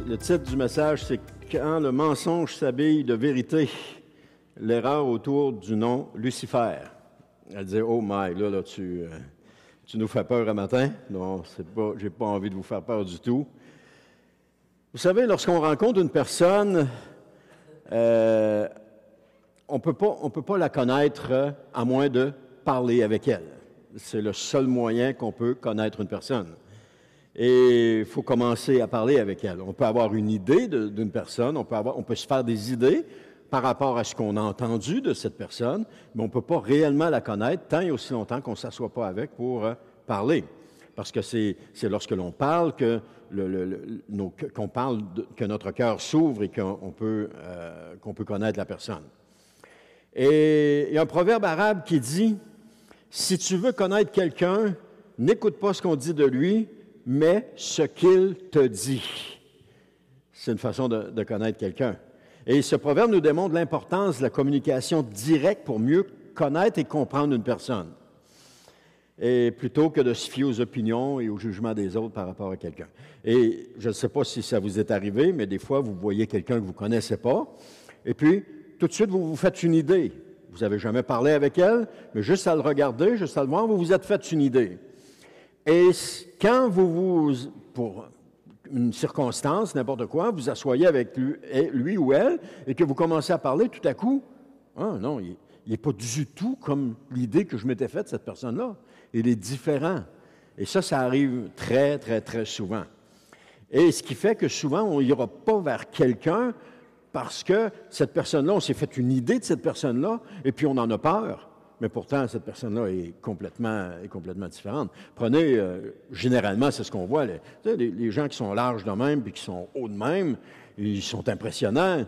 Le titre du message, c'est « Quand le mensonge s'habille de vérité, l'erreur autour du nom Lucifer ». Elle disait « Oh my, là tu nous fais peur un matin. » Non, j'ai pas envie de vous faire peur du tout. Vous savez, lorsqu'on rencontre une personne, on peut pas la connaître à moins de parler avec elle. C'est le seul moyen qu'on peut connaître une personne. Et il faut commencer à parler avec elle. On peut avoir une idée d'une personne, on peut se faire des idées par rapport à ce qu'on a entendu de cette personne, mais on ne peut pas réellement la connaître tant et aussi longtemps qu'on ne s'assoit pas avec pour parler. Parce que c'est lorsque l'on parle que que notre cœur s'ouvre et qu'on peut connaître la personne. Et il y a un proverbe arabe qui dit « Si tu veux connaître quelqu'un, n'écoute pas ce qu'on dit de lui, mais ce qu'il te dit. » C'est une façon de connaître quelqu'un. Et ce proverbe nous démontre l'importance de la communication directe pour mieux connaître et comprendre une personne. Et plutôt que de se fier aux opinions et au jugement des autres par rapport à quelqu'un. Et je ne sais pas si ça vous est arrivé, mais des fois, vous voyez quelqu'un que vous ne connaissez pas, et puis, tout de suite, vous vous faites une idée. Vous n'avez jamais parlé avec elle, mais juste à le regarder, juste à le voir, vous vous êtes fait une idée. Et quand pour une circonstance, n'importe quoi, vous asseyez avec lui ou elle, et que vous commencez à parler, tout à coup, ah non, il n'est pas du tout comme l'idée que je m'étais faite de cette personne-là. Il est différent. Et ça arrive très, très, très souvent. Et ce qui fait que souvent, on n'ira pas vers quelqu'un parce que cette personne-là, on s'est fait une idée de cette personne-là, et puis on en a peur. Mais pourtant, cette personne-là est complètement différente. Prenez, généralement, c'est ce qu'on voit, les gens qui sont larges de même puis qui sont hauts de même, ils sont impressionnants,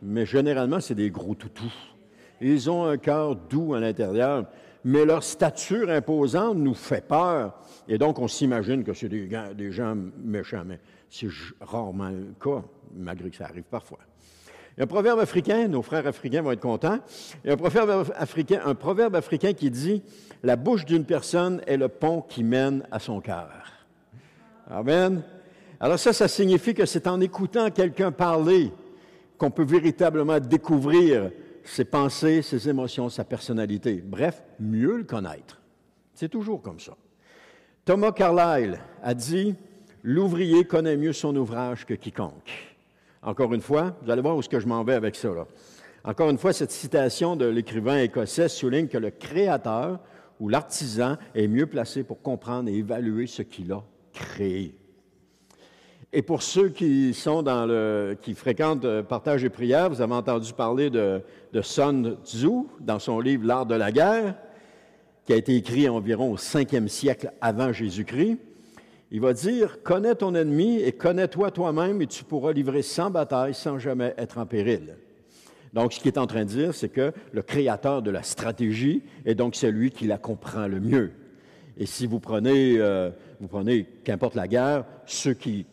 mais généralement, c'est des gros toutous. Ils ont un cœur doux à l'intérieur, mais leur stature imposante nous fait peur. Et donc, on s'imagine que c'est des gens méchants, mais c'est rarement le cas, malgré que ça arrive parfois. Il y a un proverbe africain, nos frères africains vont être contents, il y a un proverbe africain qui dit « La bouche d'une personne est le pont qui mène à son cœur. » Amen. Alors ça signifie que c'est en écoutant quelqu'un parler qu'on peut véritablement découvrir ses pensées, ses émotions, sa personnalité. Bref, mieux le connaître. C'est toujours comme ça. Thomas Carlyle a dit « L'ouvrier connaît mieux son ouvrage que quiconque. » Encore une fois, vous allez voir où est-ce que je m'en vais avec ça, là. Encore une fois, cette citation de l'écrivain écossais souligne que le créateur ou l'artisan est mieux placé pour comprendre et évaluer ce qu'il a créé. Et pour ceux qui fréquentent Partage et prière, vous avez entendu parler de Sun Tzu dans son livre « L'art de la guerre », qui a été écrit environ au 5e siècle avant Jésus-Christ. Il va dire « Connais ton ennemi et connais-toi toi-même et tu pourras livrer sans bataille sans jamais être en péril. » Donc, ce qu'il est en train de dire, c'est que le créateur de la stratégie est donc celui qui la comprend le mieux. Et si vous prenez qu'importe la guerre, ceux qui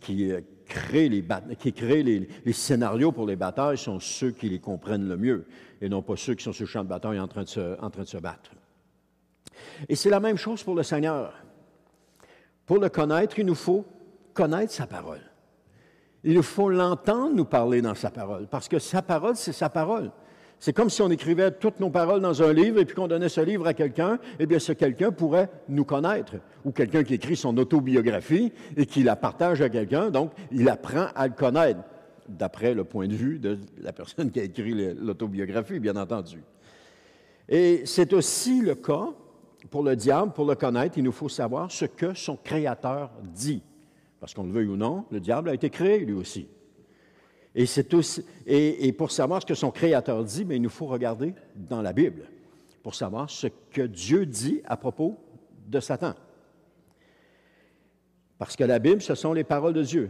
créent les scénarios pour les batailles sont ceux qui les comprennent le mieux et non pas ceux qui sont sur le champ de bataille en train de se battre. Et c'est la même chose pour le Seigneur. Pour le connaître, il nous faut connaître sa parole. Il nous faut l'entendre nous parler dans sa parole, parce que sa parole, c'est sa parole. C'est comme si on écrivait toutes nos paroles dans un livre et puis qu'on donnait ce livre à quelqu'un, eh bien ce quelqu'un pourrait nous connaître. Ou quelqu'un qui écrit son autobiographie et qui la partage à quelqu'un, donc il apprend à le connaître, d'après le point de vue de la personne qui a écrit l'autobiographie, bien entendu. Et c'est aussi le cas pour le diable, pour le connaître, il nous faut savoir ce que son Créateur dit. Parce qu'on le veuille ou non, le diable a été créé lui aussi. Et pour savoir ce que son Créateur dit, bien, il nous faut regarder dans la Bible pour savoir ce que Dieu dit à propos de Satan. Parce que la Bible, ce sont les paroles de Dieu.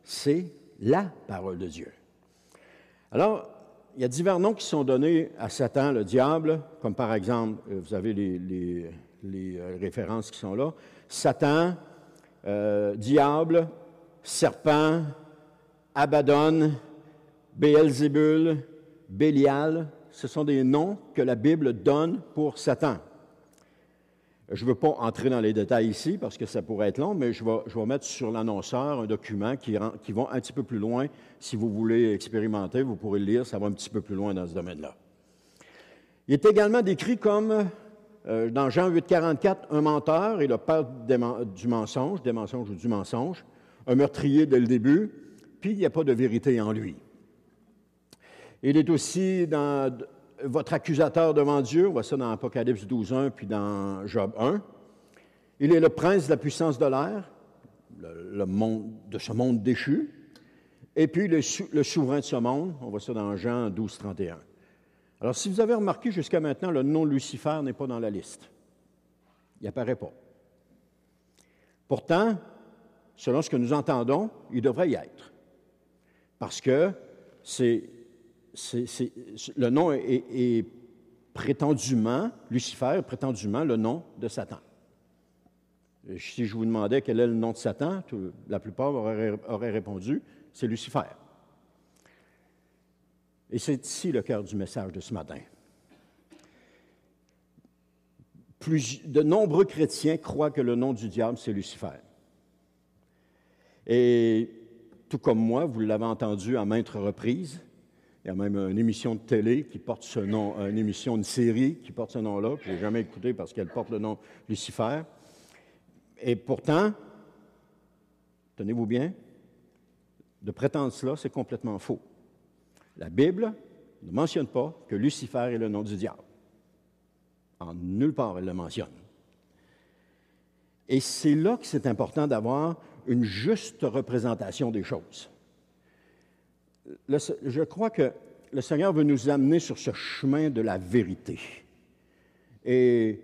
C'est la parole de Dieu. Alors, il y a divers noms qui sont donnés à Satan, le diable, comme par exemple, vous avez les références qui sont là, Satan, diable, serpent, Abaddon, Béelzébul, Bélial, ce sont des noms que la Bible donne pour Satan. Je ne veux pas entrer dans les détails ici parce que ça pourrait être long, mais je vais mettre sur l'annonceur un document qui va un petit peu plus loin. Si vous voulez expérimenter, vous pourrez le lire, ça va un petit peu plus loin dans ce domaine-là. Il est également décrit comme, dans Jean 8,44, un menteur et le père du mensonge, des mensonges ou du mensonge, un meurtrier dès le début, puis il n'y a pas de vérité en lui. Il est aussi dans votre accusateur devant Dieu, on voit ça dans Apocalypse 12.1 puis dans Job 1. Il est le prince de la puissance de l'air, de ce monde déchu, et puis le souverain de ce monde, on voit ça dans Jean 12.31. Alors, si vous avez remarqué jusqu'à maintenant, le nom Lucifer n'est pas dans la liste. Il n'apparaît pas. Pourtant, selon ce que nous entendons, il devrait y être. Parce que le nom est prétendument, Lucifer est prétendument le nom de Satan. Si je vous demandais quel est le nom de Satan, la plupart auraient répondu, c'est Lucifer. Et c'est ici le cœur du message de ce matin. De nombreux chrétiens croient que le nom du diable, c'est Lucifer. Et tout comme moi, vous l'avez entendu à maintes reprises, il y a même une émission de télé qui porte ce nom, une série qui porte ce nom-là, que je n'ai jamais écouté parce qu'elle porte le nom Lucifer. Et pourtant, tenez-vous bien, de prétendre cela, c'est complètement faux. La Bible ne mentionne pas que Lucifer est le nom du diable. En nulle part, elle le mentionne. Et c'est là que c'est important d'avoir une juste représentation des choses. Je crois que le Seigneur veut nous amener sur ce chemin de la vérité. Et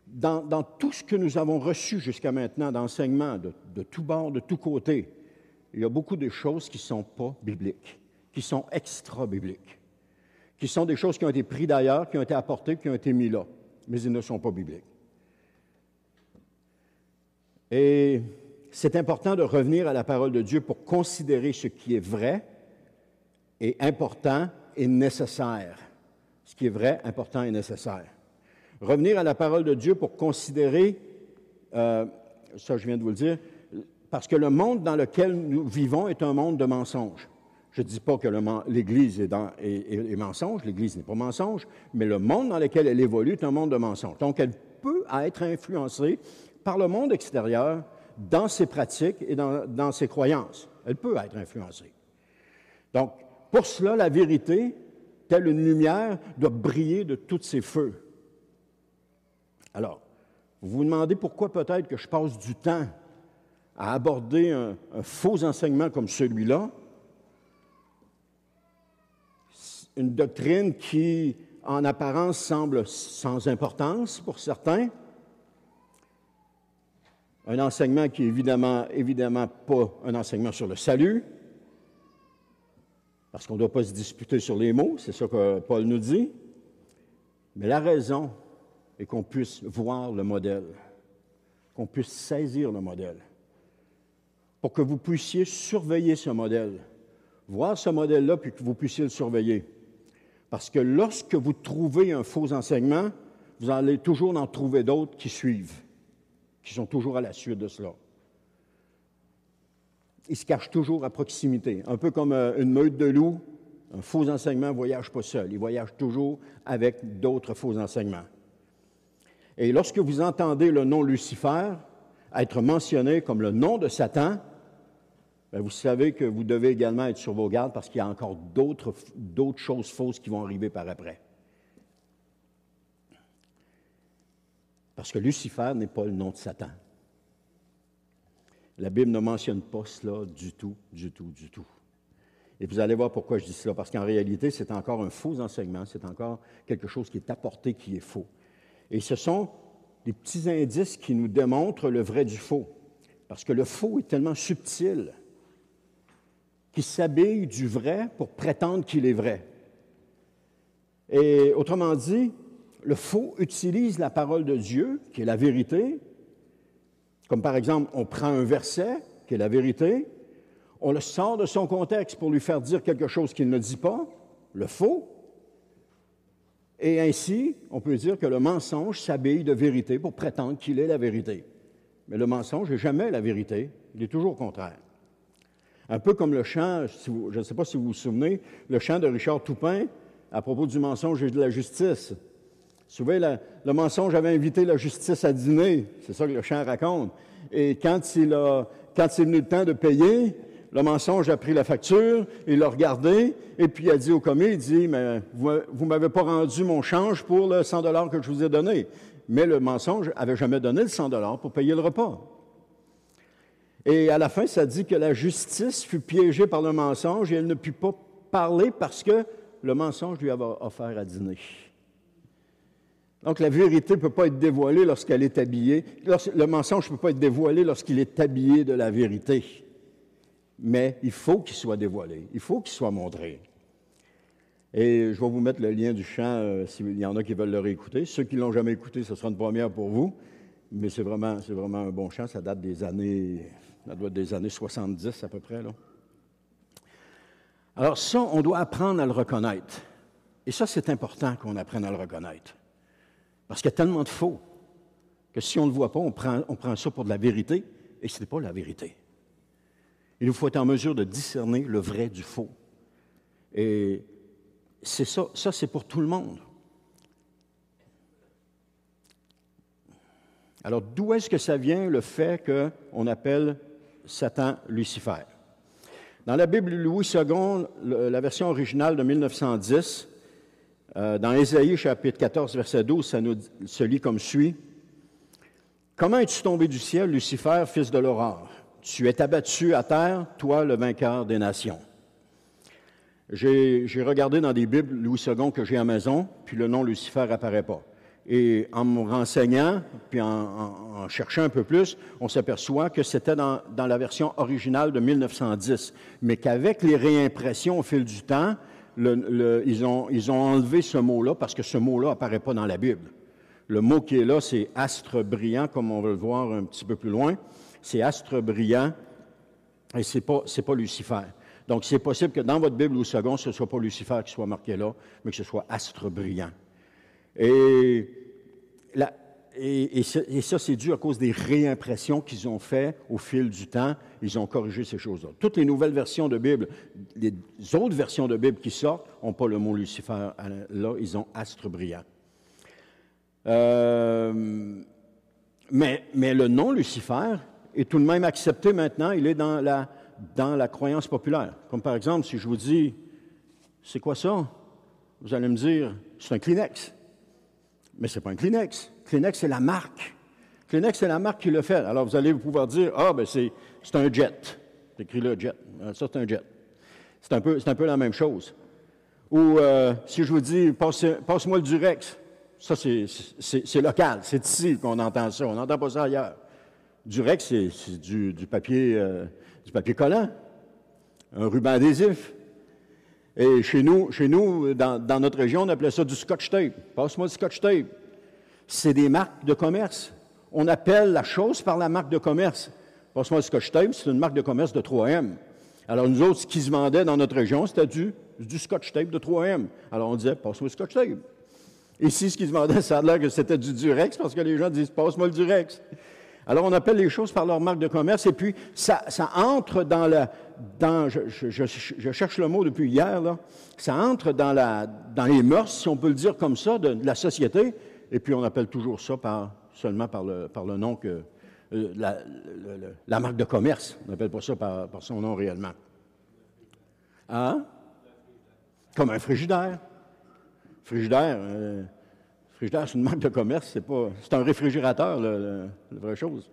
dans tout ce que nous avons reçu jusqu'à maintenant d'enseignements de tous bords, de tous côtés, il y a beaucoup de choses qui ne sont pas bibliques, qui sont extra-bibliques, qui sont des choses qui ont été prises d'ailleurs, qui ont été apportées, qui ont été mises là, mais ils ne sont pas bibliques. Et c'est important de revenir à la parole de Dieu pour considérer ce qui est vrai et important et nécessaire. Ce qui est vrai, important et nécessaire. Revenir à la parole de Dieu pour considérer, ça je viens de vous le dire, parce que le monde dans lequel nous vivons est un monde de mensonges. Je ne dis pas que l'Église est mensonge, l'Église n'est pas mensonge, mais le monde dans lequel elle évolue est un monde de mensonges. Donc, elle peut être influencée par le monde extérieur dans ses pratiques et dans ses croyances. Elle peut être influencée. Donc, pour cela, la vérité, telle une lumière, doit briller de tous ses feux. Alors, vous vous demandez pourquoi peut-être que je passe du temps à aborder un faux enseignement comme celui-là, une doctrine qui, en apparence, semble sans importance pour certains, un enseignement qui est évidemment pas un enseignement sur le salut, parce qu'on ne doit pas se disputer sur les mots, c'est ça que Paul nous dit, mais la raison est qu'on puisse voir le modèle, qu'on puisse saisir le modèle, pour que vous puissiez surveiller ce modèle, voir ce modèle-là, puis que vous puissiez le surveiller. Parce que lorsque vous trouvez un faux enseignement, vous allez toujours en trouver d'autres qui suivent, qui sont toujours à la suite de cela. Ils se cachent toujours à proximité. Un peu comme une meute de loups, un faux enseignement ne voyage pas seul. Il voyage toujours avec d'autres faux enseignements. Et lorsque vous entendez le nom Lucifer être mentionné comme le nom de Satan, bien, vous savez que vous devez également être sur vos gardes parce qu'il y a encore d'autres choses fausses qui vont arriver par après. Parce que Lucifer n'est pas le nom de Satan. La Bible ne mentionne pas cela du tout. Et vous allez voir pourquoi je dis cela, parce qu'en réalité, c'est encore un faux enseignement, c'est encore quelque chose qui est apporté qui est faux. Et ce sont des petits indices qui nous démontrent le vrai du faux, parce que le faux est tellement subtil qu'il s'habille du vrai pour prétendre qu'il est vrai. Et autrement dit, le faux utilise la parole de Dieu, qui est la vérité, comme par exemple, on prend un verset, qui est la vérité, on le sort de son contexte pour lui faire dire quelque chose qu'il ne dit pas, le faux, Et ainsi, on peut dire que le mensonge s'habille de vérité pour prétendre qu'il est la vérité. Mais le mensonge n'est jamais la vérité, il est toujours contraire. Un peu comme le chant, je ne sais pas si vous vous souvenez, le chant de Richard Toupin à propos du mensonge et de la justice. Vous vous souvenez, le mensonge avait invité la justice à dîner, c'est ça que le chant raconte. Et quand c'est venu le temps de payer, le mensonge a pris la facture, il l'a regardé, et puis il a dit au commis, il dit, mais vous ne m'avez pas rendu mon change pour le 100 $ que je vous ai donné. Mais le mensonge n'avait jamais donné le 100 $ pour payer le repas. Et à la fin, ça dit que la justice fut piégée par le mensonge et elle ne put pas parler parce que le mensonge lui avait offert à dîner. Donc la vérité ne peut pas être dévoilée lorsqu'elle est habillée. Le mensonge ne peut pas être dévoilé lorsqu'il est habillé de la vérité. Mais il faut qu'il soit dévoilé, il faut qu'il soit montré. Et je vais vous mettre le lien du chant s'il y en a qui veulent le réécouter. Ceux qui ne l'ont jamais écouté, ce sera une première pour vous. Mais c'est vraiment un bon chant, ça date des années 70 à peu près, là. Alors ça, on doit apprendre à le reconnaître. Et ça, c'est important qu'on apprenne à le reconnaître. Parce qu'il y a tellement de faux que si on ne le voit pas, on prend ça pour de la vérité, et ce n'est pas la vérité. Il nous faut être en mesure de discerner le vrai du faux. Et c'est ça c'est pour tout le monde. Alors, d'où est-ce que ça vient le fait qu'on appelle Satan Lucifer? Dans la Bible Louis II, la version originale de 1910, dans Ésaïe chapitre 14, verset 12, ça nous se lit comme suit. « Comment es-tu tombé du ciel, Lucifer, fils de l'aurore? Tu es abattu à terre, toi, le vainqueur des nations. » J'ai regardé dans des Bibles Louis II que j'ai à la maison, puis le nom Lucifer n'apparaît pas. Et en me renseignant, puis en cherchant un peu plus, on s'aperçoit que c'était dans la version originale de 1910, mais qu'avec les réimpressions au fil du temps, ils ont enlevé ce mot-là parce que ce mot-là n'apparaît pas dans la Bible. Le mot qui est là, c'est « astre brillant », comme on va le voir un petit peu plus loin. C'est « astre brillant » et c'est pas Lucifer. Donc, c'est possible que dans votre Bible ou second, ce ne soit pas Lucifer qui soit marqué là, mais que ce soit « astre brillant ». Et ça, c'est dû à cause des réimpressions qu'ils ont faites au fil du temps. Ils ont corrigé ces choses-là. Toutes les nouvelles versions de Bible, les autres versions de Bible qui sortent, n'ont pas le mot Lucifer là, ils ont astre brillant. Mais le nom Lucifer est tout de même accepté maintenant. Il est dans la croyance populaire. Comme par exemple, si je vous dis, c'est quoi ça? Vous allez me dire, c'est un Kleenex. Mais ce n'est pas un Kleenex. Kleenex, c'est la marque. Kleenex, c'est la marque qui le fait. Alors, vous allez pouvoir dire, c'est un jet. C'est écrit là, jet. Ça, c'est un jet. C'est un peu la même chose. Ou si je vous dis, passe-moi le Durex. Ça, c'est local. C'est ici qu'on entend ça. On n'entend pas ça ailleurs. Durex, c'est du papier collant. Un ruban adhésif. Et chez nous, dans notre région, on appelait ça du scotch tape. Passe-moi du scotch tape. C'est des marques de commerce. On appelle la chose par la marque de commerce. Passe-moi du scotch tape, c'est une marque de commerce de 3M. Alors, nous autres, ce qui se vendait dans notre région, c'était du scotch tape de 3M. Alors, on disait, passe-moi du scotch tape. Ici, ce qui se vendait, ça a l'air que c'était du Durex, parce que les gens disent, passe-moi le Durex. Alors, on appelle les choses par leur marque de commerce, et puis ça entre je cherche le mot depuis hier, là, ça entre dans les mœurs, si on peut le dire comme ça, de la société, et puis on appelle toujours ça seulement par le nom que la marque de commerce. On n'appelle pas ça par son nom réellement. Hein? Comme un frigidaire. Frigidaire, c'est une marque de commerce, c'est un réfrigérateur, la vraie chose.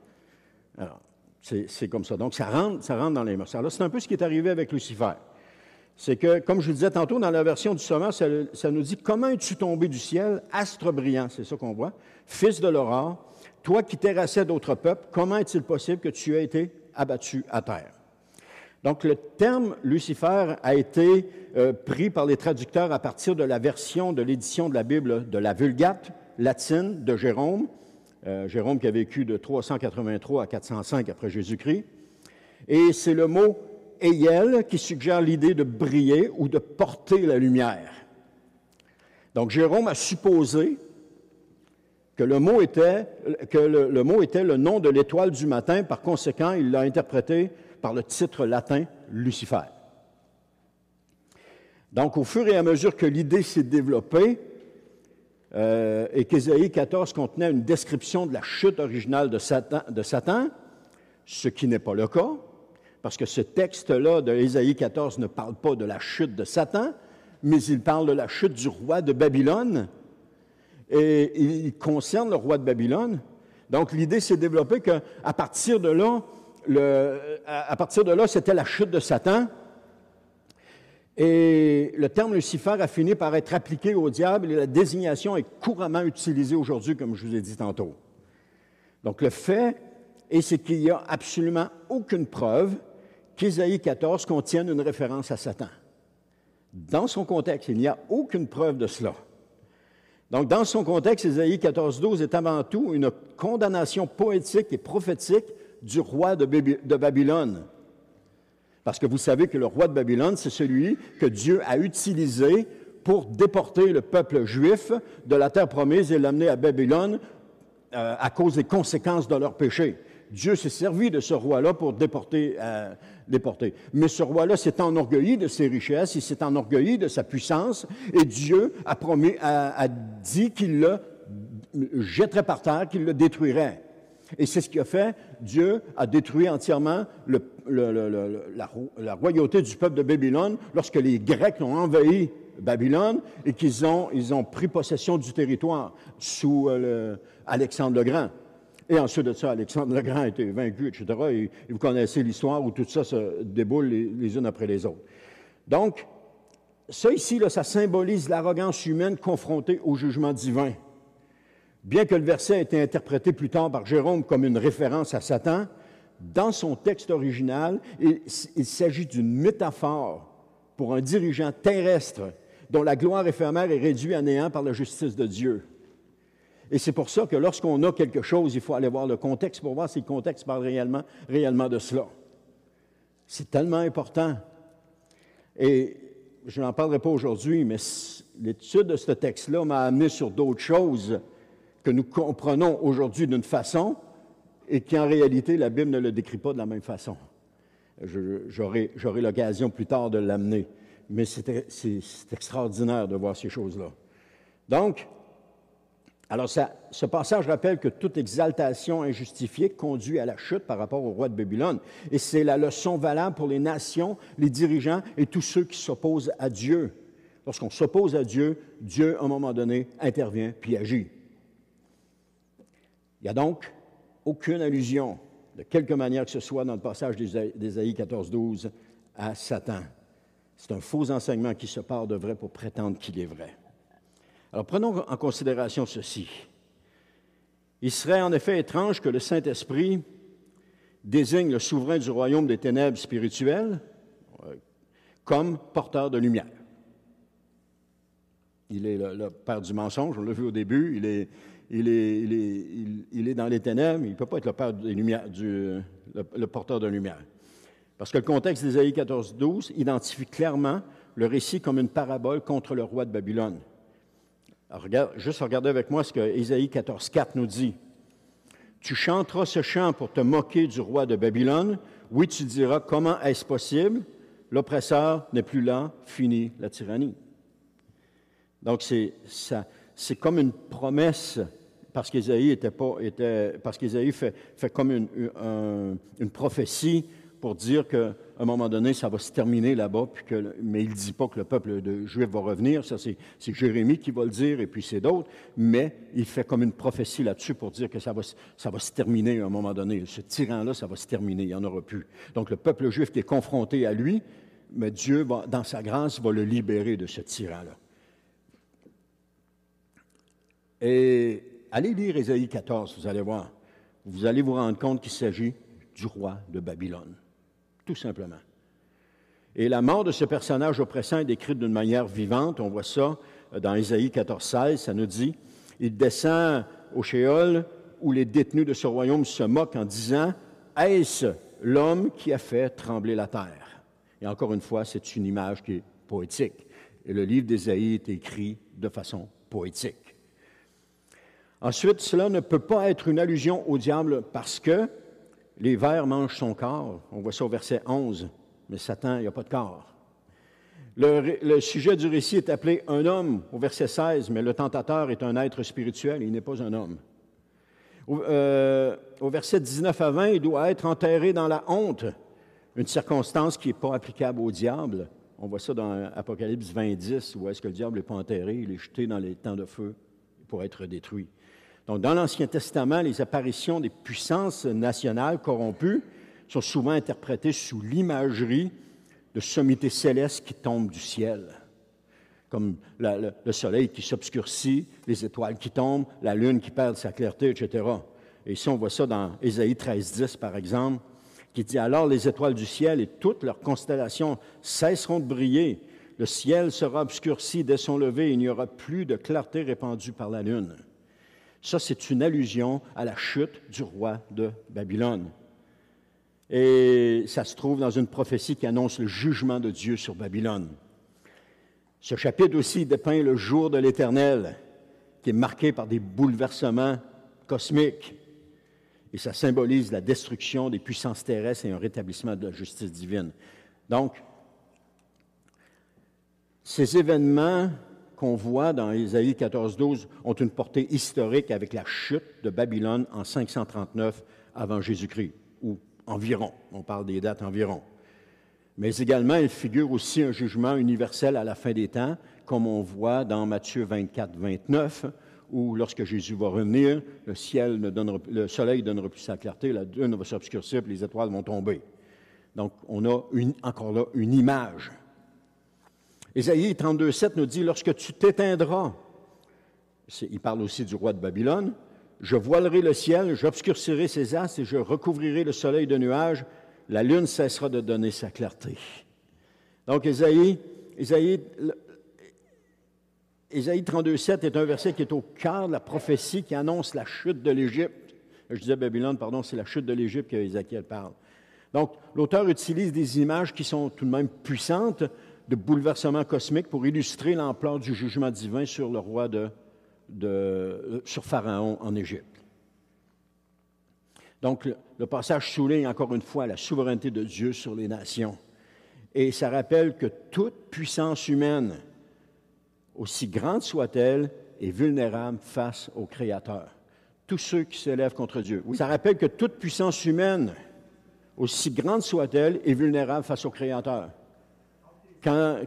Alors, c'est comme ça. Donc, ça rentre dans les mœurs. Alors là, c'est un peu ce qui est arrivé avec Lucifer. C'est que, comme je le disais tantôt, dans la version du Sommeur, ça nous dit « Comment es-tu tombé du ciel, astre brillant », c'est ça qu'on voit, « fils de l'aurore, toi qui terrassais d'autres peuples, comment est-il possible que tu aies été abattu à terre? » Donc, le terme Lucifer a été pris par les traducteurs à partir de la version de l'édition de la Bible de la Vulgate latine de Jérôme. Jérôme qui a vécu de 383 à 405 après Jésus-Christ. Et c'est le mot « Eiel » qui suggère l'idée de briller ou de porter la lumière. Donc, Jérôme a supposé que le mot était le nom de l'étoile du matin. Par conséquent, il l'a interprété par le titre latin Lucifer. Donc, au fur et à mesure que l'idée s'est développée et qu'Ésaïe 14 contenait une description de la chute originale de Satan, ce qui n'est pas le cas, parce que ce texte-là de Ésaïe 14 ne parle pas de la chute de Satan, mais il parle de la chute du roi de Babylone, et il concerne le roi de Babylone. Donc, l'idée s'est développée qu'à partir de là, c'était la chute de Satan. Et le terme Lucifer a fini par être appliqué au diable et la désignation est couramment utilisée aujourd'hui, comme je vous ai dit tantôt. Donc, le fait, c'est qu'il n'y a absolument aucune preuve qu'Ésaïe 14 contienne une référence à Satan. Dans son contexte, il n'y a aucune preuve de cela. Donc, dans son contexte, Ésaïe 14:12 est avant tout une condamnation poétique et prophétique du roi de Babylone. Parce que vous savez que le roi de Babylone, c'est celui que Dieu a utilisé pour déporter le peuple juif de la terre promise et l'amener à Babylone à cause des conséquences de leur péché. Dieu s'est servi de ce roi-là pour déporter. Mais ce roi-là s'est enorgueilli de ses richesses, il s'est enorgueilli de sa puissance, et Dieu a dit qu'il le jetterait par terre, qu'il le détruirait. Et c'est ce qu'il a fait. Dieu a détruit entièrement la royauté du peuple de Babylone lorsque les Grecs ont envahi Babylone et qu'ils ont pris possession du territoire sous Alexandre le Grand. Et ensuite de ça, Alexandre le Grand a été vaincu, etc. Et vous connaissez l'histoire où tout ça se déboule les unes après les autres. Donc, ça ici, là, ça symbolise l'arrogance humaine confrontée au jugement divin. Bien que le verset ait été interprété plus tard par Jérôme comme une référence à Satan, dans son texte original, il s'agit d'une métaphore pour un dirigeant terrestre dont la gloire éphémère est réduite à néant par la justice de Dieu. Et c'est pour ça que lorsqu'on a quelque chose, il faut aller voir le contexte pour voir si le contexte parle réellement de cela. C'est tellement important. Et je n'en parlerai pas aujourd'hui, mais l'étude de ce texte-là m'a amené sur d'autres choses que nous comprenons aujourd'hui d'une façon et qui, en réalité, la Bible ne le décrit pas de la même façon. J'aurai l'occasion plus tard de l'amener, mais c'est extraordinaire de voir ces choses-là. Donc, alors ce passage rappelle que toute exaltation injustifiée conduit à la chute par rapport au roi de Babylone. Et c'est la leçon valable pour les nations, les dirigeants et tous ceux qui s'opposent à Dieu. Lorsqu'on s'oppose à Dieu, Dieu, à un moment donné, intervient puis agit. Il n'y a donc aucune allusion, de quelque manière que ce soit, dans le passage d'Ésaïe 14:12 à Satan. C'est un faux enseignement qui se part de vrai pour prétendre qu'il est vrai. Alors, prenons en considération ceci. Il serait en effet étrange que le Saint-Esprit désigne le souverain du royaume des ténèbres spirituelles comme porteur de lumière. Il est le père du mensonge, on l'a vu au début, il est dans les ténèbres, mais il ne peut pas être le père des lumières, le porteur de lumière. Parce que le contexte d'Ésaïe 14:12 identifie clairement le récit comme une parabole contre le roi de Babylone. Alors, juste regardez avec moi ce que Ésaïe 14:4 nous dit. « Tu chanteras ce chant pour te moquer du roi de Babylone. Oui, tu diras, comment est-ce possible? L'oppresseur n'est plus là, fini la tyrannie. » Donc, c'est comme une promesse, parce qu'Ésaïe fait comme une prophétie pour dire qu'à un moment donné, ça va se terminer là-bas, mais il ne dit pas que le peuple juif va revenir. Ça, c'est Jérémie qui va le dire, et puis c'est d'autres, mais il fait comme une prophétie là-dessus pour dire que ça va se terminer à un moment donné. Ce tyran-là, ça va se terminer, il n'y en aura plus. Donc, le peuple juif qui est confronté à lui, mais Dieu, dans sa grâce, va le libérer de ce tyran-là. Et allez lire Ésaïe 14, vous allez voir. Vous allez vous rendre compte qu'il s'agit du roi de Babylone, tout simplement. Et la mort de ce personnage oppressant est décrite d'une manière vivante. On voit ça dans Ésaïe 14:16, ça nous dit « Il descend au Shéol où les détenus de ce royaume se moquent en disant « Est-ce l'homme qui a fait trembler la terre? » Et encore une fois, c'est une image qui est poétique. Et le livre d'Ésaïe est écrit de façon poétique. Ensuite, cela ne peut pas être une allusion au diable parce que les vers mangent son corps. On voit ça au verset 11, mais Satan, il n'y a pas de corps. Le sujet du récit est appelé un homme au verset 16, mais le tentateur est un être spirituel, il n'est pas un homme. Au verset 19 à 20, il doit être enterré dans la honte, une circonstance qui n'est pas applicable au diable. On voit ça dans Apocalypse 20, 10, où est-ce que le diable n'est pas enterré, il est jeté dans les temps de feu pour être détruit. Donc, dans l'Ancien Testament, les apparitions des puissances nationales corrompues sont souvent interprétées sous l'imagerie de sommités célestes qui tombent du ciel, comme le soleil qui s'obscurcit, les étoiles qui tombent, la lune qui perd sa clarté, etc. Et ici, on voit ça dans Ésaïe 13, 10, par exemple, qui dit « Alors les étoiles du ciel et toutes leurs constellations cesseront de briller, le ciel sera obscurci dès son lever, et il n'y aura plus de clarté répandue par la lune. » Ça, c'est une allusion à la chute du roi de Babylone. Et ça se trouve dans une prophétie qui annonce le jugement de Dieu sur Babylone. Ce chapitre aussi dépeint le jour de l'Éternel, qui est marqué par des bouleversements cosmiques. Et ça symbolise la destruction des puissances terrestres et un rétablissement de la justice divine. Donc, ces événements qu'on voit dans Ésaïe 14, 12 ont une portée historique avec la chute de Babylone en 539 avant Jésus-Christ, ou environ, on parle des dates environ. Mais également, il figure aussi un jugement universel à la fin des temps, comme on voit dans Matthieu 24, 29, où lorsque Jésus va revenir, le soleil ne donnera plus sa clarté, la lune va s'obscurcir, puis les étoiles vont tomber. Donc, on a encore là une image. Ésaïe 32, 7 nous dit « Lorsque tu t'éteindras », il parle aussi du roi de Babylone, « je voilerai le ciel, j'obscurcirai ses astres et je recouvrirai le soleil de nuages, la lune cessera de donner sa clarté. » Donc, Ésaïe 32, 7 est un verset qui est au cœur de la prophétie qui annonce la chute de l'Égypte. Je disais Babylone, pardon, c'est la chute de l'Égypte qu'Ézéchiel parle. Donc, l'auteur utilise des images qui sont tout de même puissantes de bouleversements cosmiques pour illustrer l'ampleur du jugement divin sur le roi sur Pharaon en Égypte. Donc, le passage souligne encore une fois la souveraineté de Dieu sur les nations. Et ça rappelle que toute puissance humaine, aussi grande soit-elle, est vulnérable face au Créateur. Tous ceux qui s'élèvent contre Dieu. Oui. Ça rappelle que toute puissance humaine, aussi grande soit-elle, est vulnérable face au Créateur. Quand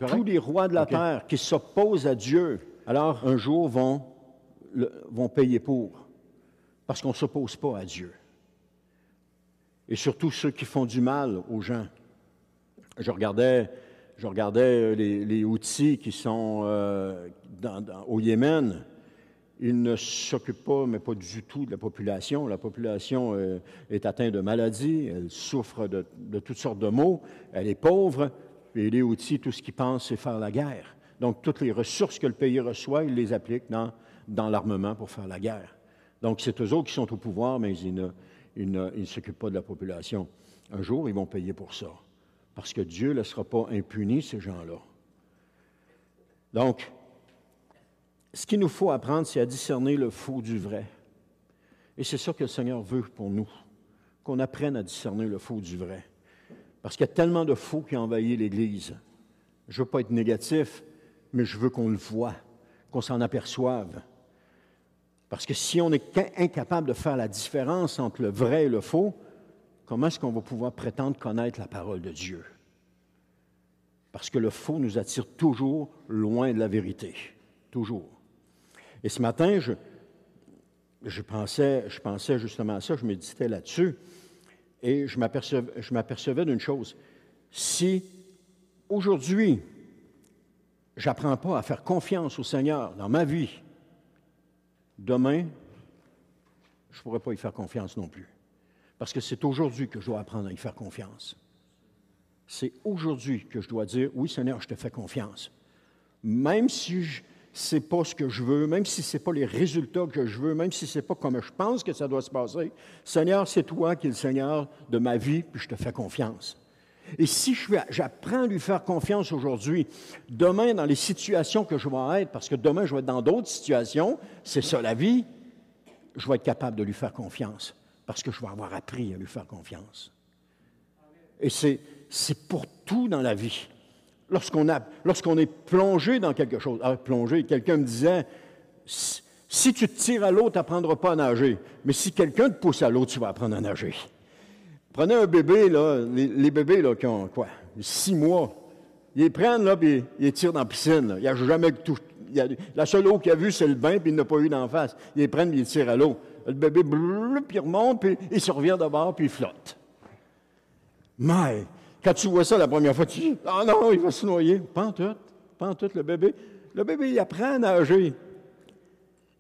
tous les rois de la terre qui s'opposent à Dieu, alors un jour vont payer pour, parce qu'on ne s'oppose pas à Dieu. Et surtout ceux qui font du mal aux gens. Je regardais les Houthis qui sont au Yémen. Ils ne s'occupent pas, mais pas du tout, de la population. La population est atteinte de maladies, elle souffre de toutes sortes de maux, elle est pauvre, et les Houthis, tout ce qu'ils pensent, c'est faire la guerre. Donc, toutes les ressources que le pays reçoit, ils les appliquent dans l'armement pour faire la guerre. Donc, c'est eux autres qui sont au pouvoir, mais ils ne s'occupent pas de la population. Un jour, ils vont payer pour ça, parce que Dieu ne laissera pas impunis ces gens-là. Donc, ce qu'il nous faut apprendre, c'est à discerner le faux du vrai. Et c'est ça que le Seigneur veut pour nous, qu'on apprenne à discerner le faux du vrai. Parce qu'il y a tellement de faux qui envahissent l'Église. Je ne veux pas être négatif, mais je veux qu'on le voie, qu'on s'en aperçoive. Parce que si on est incapable de faire la différence entre le vrai et le faux, comment est-ce qu'on va pouvoir prétendre connaître la parole de Dieu? Parce que le faux nous attire toujours loin de la vérité. Toujours. Et ce matin, je pensais justement à ça, je méditais là-dessus, et je m'apercevais d'une chose. Si aujourd'hui, je n'apprends pas à faire confiance au Seigneur dans ma vie, demain, je ne pourrai pas y faire confiance non plus. Parce que c'est aujourd'hui que je dois apprendre à y faire confiance. C'est aujourd'hui que je dois dire, oui Seigneur, je te fais confiance. Même si ce n'est pas ce que je veux, même si ce n'est pas les résultats que je veux, même si ce n'est pas comme je pense que ça doit se passer, Seigneur, c'est toi qui es le Seigneur de ma vie, puis je te fais confiance. Et si j'apprends à lui faire confiance aujourd'hui, demain, dans les situations que je vais être, parce que demain, je vais être dans d'autres situations, c'est ça la vie, je vais être capable de lui faire confiance, parce que je vais avoir appris à lui faire confiance. Et c'est pour tout dans la vie. Lorsqu'on est plongé dans quelque chose, plongé, quelqu'un me disait, si tu te tires à l'eau, tu n'apprendras pas à nager. Mais si quelqu'un te pousse à l'eau, tu vas apprendre à nager. Prenez un bébé, là, les bébés là, qui ont 6 mois, ils les prennent, là, puis ils les tirent dans la piscine. Là. Il n'a jamais touché. La seule eau qu'il a vue, c'est le bain, puis il n'a pas eu d'en face. Ils les prennent, puis ils les tirent à l'eau. Le bébé, puis il remonte, puis il se revient de bord, puis il flotte. Mais, quand tu vois ça la première fois, tu dis, « Ah non, il va se noyer. » Pas en tout, le bébé. Le bébé, il apprend à nager.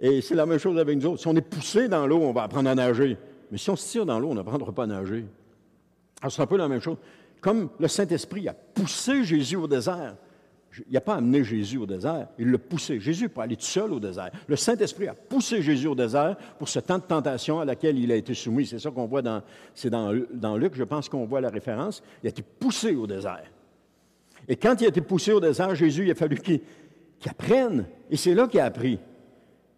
Et c'est la même chose avec nous autres. Si on est poussé dans l'eau, on va apprendre à nager. Mais si on se tire dans l'eau, on n'apprendra pas à nager. Alors, c'est un peu la même chose. Comme le Saint-Esprit a poussé Jésus au désert, il n'a pas amené Jésus au désert, il l'a poussé. Jésus n'est pas allé tout seul au désert. Le Saint-Esprit a poussé Jésus au désert pour ce temps de tentation à laquelle il a été soumis. C'est ça qu'on voit dans Luc, je pense qu'on voit la référence. Il a été poussé au désert. Et quand il a été poussé au désert, Jésus, il a fallu qu'il apprenne. Et c'est là qu'il a appris.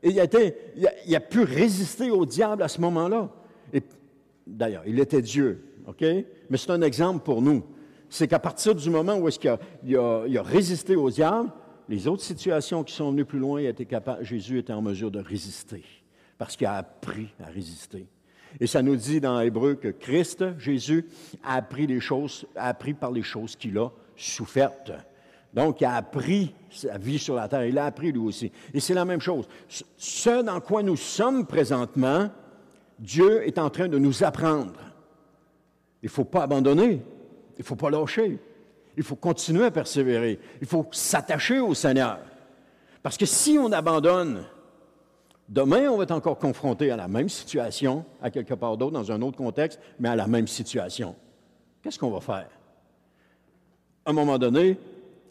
Et il a pu résister au diable à ce moment-là. Et d'ailleurs, il était Dieu, OK? Mais c'est un exemple pour nous. C'est qu'à partir du moment où est-ce qu'il a résisté au diable, les autres situations qui sont venues plus loin, Jésus était en mesure de résister, parce qu'il a appris à résister. Et ça nous dit dans Hébreux que Christ, Jésus, a appris par les choses qu'il a souffertes. Donc, il a appris sa vie sur la terre. Il a appris lui aussi. Et c'est la même chose. Ce dans quoi nous sommes présentement, Dieu est en train de nous apprendre. Il ne faut pas abandonner. Il ne faut pas lâcher. Il faut continuer à persévérer. Il faut s'attacher au Seigneur. Parce que si on abandonne, demain, on va être encore confronté à la même situation, à quelque part d'autre, dans un autre contexte, mais à la même situation. Qu'est-ce qu'on va faire? À un moment donné,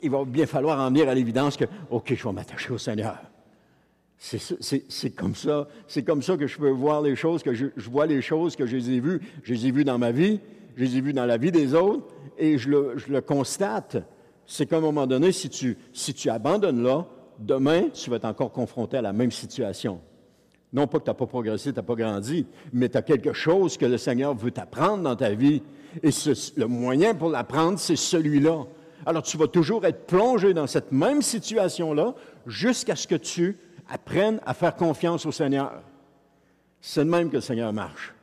il va bien falloir en venir à l'évidence que, OK, je vais m'attacher au Seigneur. C'est comme ça. C'est comme ça que je peux voir les choses, que je vois les choses que je les ai vues. Je les ai vues dans ma vie, je les ai vues dans la vie des autres, et je le constate. C'est qu'à un moment donné, si tu abandonnes là, demain, tu vas être encore confronté à la même situation. Non pas que tu n'as pas progressé, tu n'as pas grandi, mais tu as quelque chose que le Seigneur veut t'apprendre dans ta vie. Et le moyen pour l'apprendre, c'est celui-là. Alors, tu vas toujours être plongé dans cette même situation-là jusqu'à ce que tu apprennes à faire confiance au Seigneur. C'est de même que le Seigneur marche.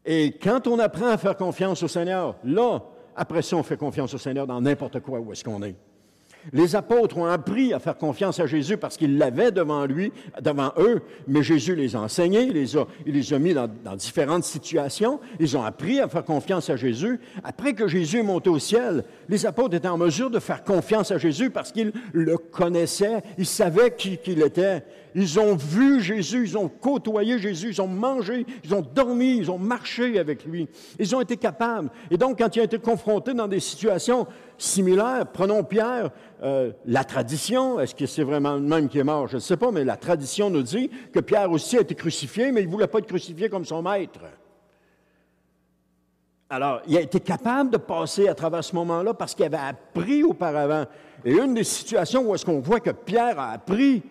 Et quand on apprend à faire confiance au Seigneur, là, après ça, on fait confiance au Seigneur dans n'importe quoi où est-ce qu'on est. Les apôtres ont appris à faire confiance à Jésus parce qu'ils l'avaient devant eux, mais Jésus les a enseignés, il les a mis dans différentes situations. Ils ont appris à faire confiance à Jésus. Après que Jésus est monté au ciel, les apôtres étaient en mesure de faire confiance à Jésus parce qu'ils le connaissaient, ils savaient qui il était. Ils ont vu Jésus, ils ont côtoyé Jésus, ils ont mangé, ils ont dormi, ils ont marché avec lui. Ils ont été capables. Et donc, quand ils ont été confrontés dans des situations similaires, prenons Pierre, la tradition, est-ce que c'est vraiment le même qui est mort? Je ne sais pas, mais la tradition nous dit que Pierre aussi a été crucifié, mais il ne voulait pas être crucifié comme son maître. Alors, il a été capable de passer à travers ce moment-là parce qu'il avait appris auparavant. Et une des situations où est-ce qu'on voit que Pierre a appris,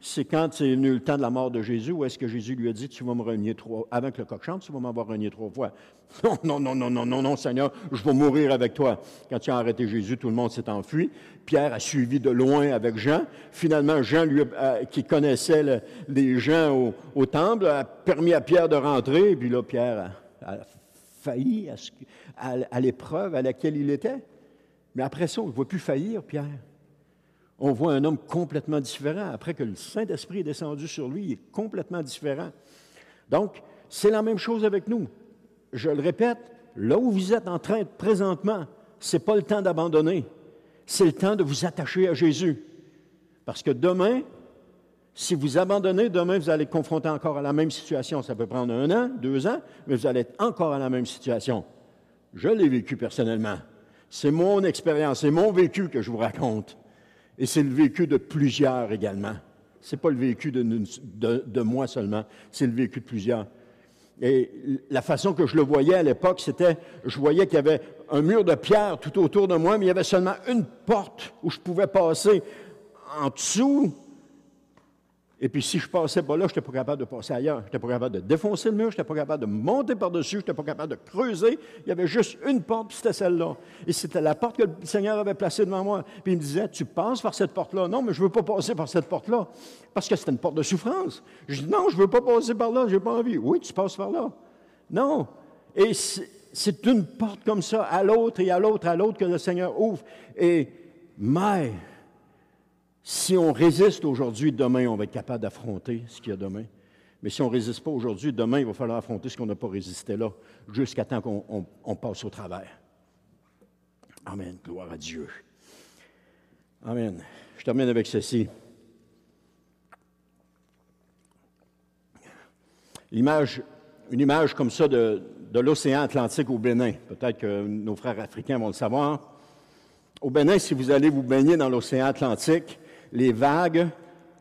c'est quand c'est venu le temps de la mort de Jésus, où est-ce que Jésus lui a dit, tu vas me renier avant que le coq chante, tu vas m'avoir renié 3 fois. Non, Seigneur, je vais mourir avec toi. Quand tu as arrêté Jésus, tout le monde s'est enfui. Pierre a suivi de loin avec Jean. Finalement, Jean, qui connaissait les gens au temple, a permis à Pierre de rentrer. Et puis là, Pierre a failli à l'épreuve à laquelle il était. Mais après ça, on ne voit plus faillir, Pierre. On voit un homme complètement différent. Après que le Saint-Esprit est descendu sur lui, il est complètement différent. Donc, c'est la même chose avec nous. Je le répète, là où vous êtes en train présentement, ce n'est pas le temps d'abandonner. C'est le temps de vous attacher à Jésus. Parce que demain, si vous abandonnez, demain, vous allez être confronté encore à la même situation. Ça peut prendre 1 an, 2 ans, mais vous allez être encore à la même situation. Je l'ai vécu personnellement. C'est mon expérience, c'est mon vécu que je vous raconte. Et c'est le vécu de plusieurs également. Ce n'est pas le vécu de moi seulement, c'est le vécu de plusieurs. Et la façon que je le voyais à l'époque, c'était, je voyais qu'il y avait un mur de pierre tout autour de moi, mais il y avait seulement une porte où je pouvais passer en dessous. Et puis, si je ne passais pas là, je n'étais pas capable de passer ailleurs. Je n'étais pas capable de défoncer le mur, je n'étais pas capable de monter par-dessus, je n'étais pas capable de creuser. Il y avait juste une porte, puis c'était celle-là. Et c'était la porte que le Seigneur avait placée devant moi. Puis il me disait, tu passes par cette porte-là. Non, mais je ne veux pas passer par cette porte-là, parce que c'était une porte de souffrance. Je dis, non, je ne veux pas passer par là, je n'ai pas envie. Oui, tu passes par là. Non. Et c'est une porte comme ça, à l'autre et à l'autre, que le Seigneur ouvre. Et, mais, si on résiste aujourd'hui, demain, on va être capable d'affronter ce qu'il y a demain. Mais si on ne résiste pas aujourd'hui, demain, il va falloir affronter ce qu'on n'a pas résisté là, jusqu'à temps qu'on passe au travers. Amen. Gloire à Dieu. Amen. Je termine avec ceci. Une image comme ça de l'océan Atlantique au Bénin. Peut-être que nos frères africains vont le savoir. Au Bénin, si vous allez vous baigner dans l'océan Atlantique, les vagues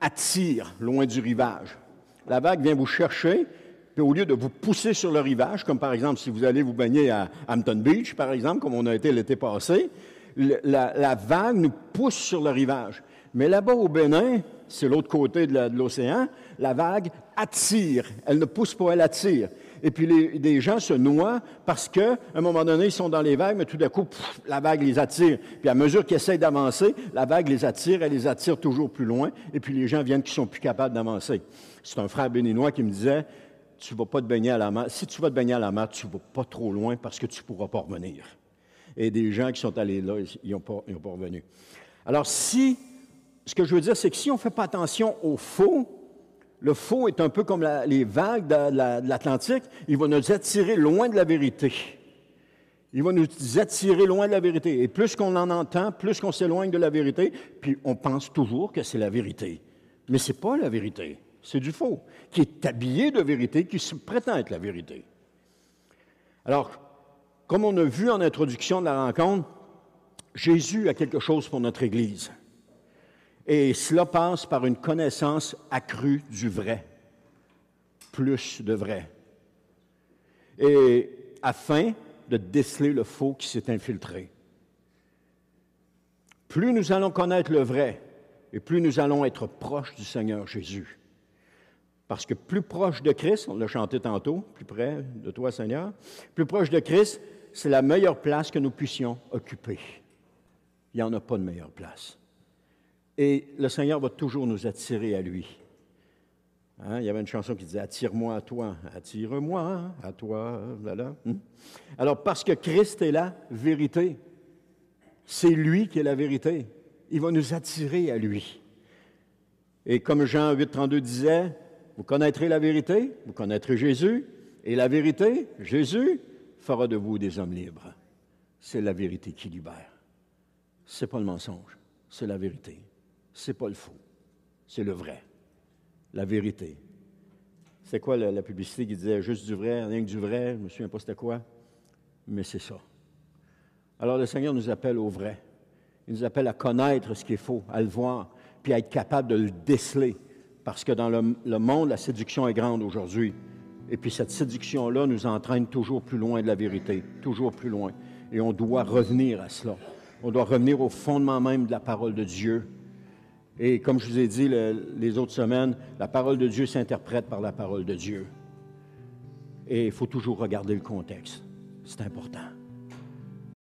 attirent loin du rivage. La vague vient vous chercher, puis au lieu de vous pousser sur le rivage, comme par exemple si vous allez vous baigner à Hampton Beach, par exemple, comme on a été l'été passé, la vague nous pousse sur le rivage. Mais là-bas au Bénin, c'est l'autre côté de l'océan, la vague attire. Elle ne pousse pas, elle attire. Et puis les gens se noient parce qu'à un moment donné, ils sont dans les vagues, mais tout d'un coup, la vague les attire. Puis à mesure qu'ils essayent d'avancer, la vague les attire, elle les attire toujours plus loin, et puis les gens viennent qui sont plus capables d'avancer. C'est un frère béninois qui me disait, tu ne vas pas te baigner à la mer. Si tu vas te baigner à la mer, tu ne vas pas trop loin parce que tu ne pourras pas revenir. Et des gens qui sont allés là, ils n'ont pas revenu. Alors ce que je veux dire, c'est que si on ne fait pas attention au faux, le faux est un peu comme les vagues de l'Atlantique. Il va nous attirer loin de la vérité. Il va nous attirer loin de la vérité. Et plus qu'on en entend, plus qu'on s'éloigne de la vérité, puis on pense toujours que c'est la vérité. Mais ce n'est pas la vérité. C'est du faux, qui est habillé de vérité, qui se prétend être la vérité. Alors, comme on a vu en introduction de la rencontre, Jésus a quelque chose pour notre Église. Et cela passe par une connaissance accrue du vrai, plus de vrai. Et afin de déceler le faux qui s'est infiltré. Plus nous allons connaître le vrai, et plus nous allons être proches du Seigneur Jésus. Parce que plus proche de Christ, on l'a chanté tantôt, plus près de toi, Seigneur, plus proche de Christ, c'est la meilleure place que nous puissions occuper. Il n'y en a pas de meilleure place. Et le Seigneur va toujours nous attirer à lui. Hein? Il y avait une chanson qui disait « Attire-moi à toi, attire-moi à toi. » Alors, parce que Christ est la vérité, c'est lui qui est la vérité. Il va nous attirer à lui. Et comme Jean 8,32 disait, « Vous connaîtrez la vérité, vous connaîtrez Jésus, et la vérité, Jésus, fera de vous des hommes libres. » C'est la vérité qui libère. Ce n'est pas le mensonge, c'est la vérité. C'est pas le faux, c'est le vrai, la vérité. C'est quoi la publicité qui disait juste du vrai, rien que du vrai, je ne me souviens pas c'était quoi, mais c'est ça. Alors le Seigneur nous appelle au vrai. Il nous appelle à connaître ce qui est faux, à le voir, puis à être capable de le déceler, parce que dans le monde, la séduction est grande aujourd'hui. Et puis cette séduction-là nous entraîne toujours plus loin de la vérité, toujours plus loin. Et on doit revenir à cela. On doit revenir au fondement même de la parole de Dieu. Et comme je vous ai dit les autres semaines, la parole de Dieu s'interprète par la parole de Dieu. Et il faut toujours regarder le contexte. C'est important.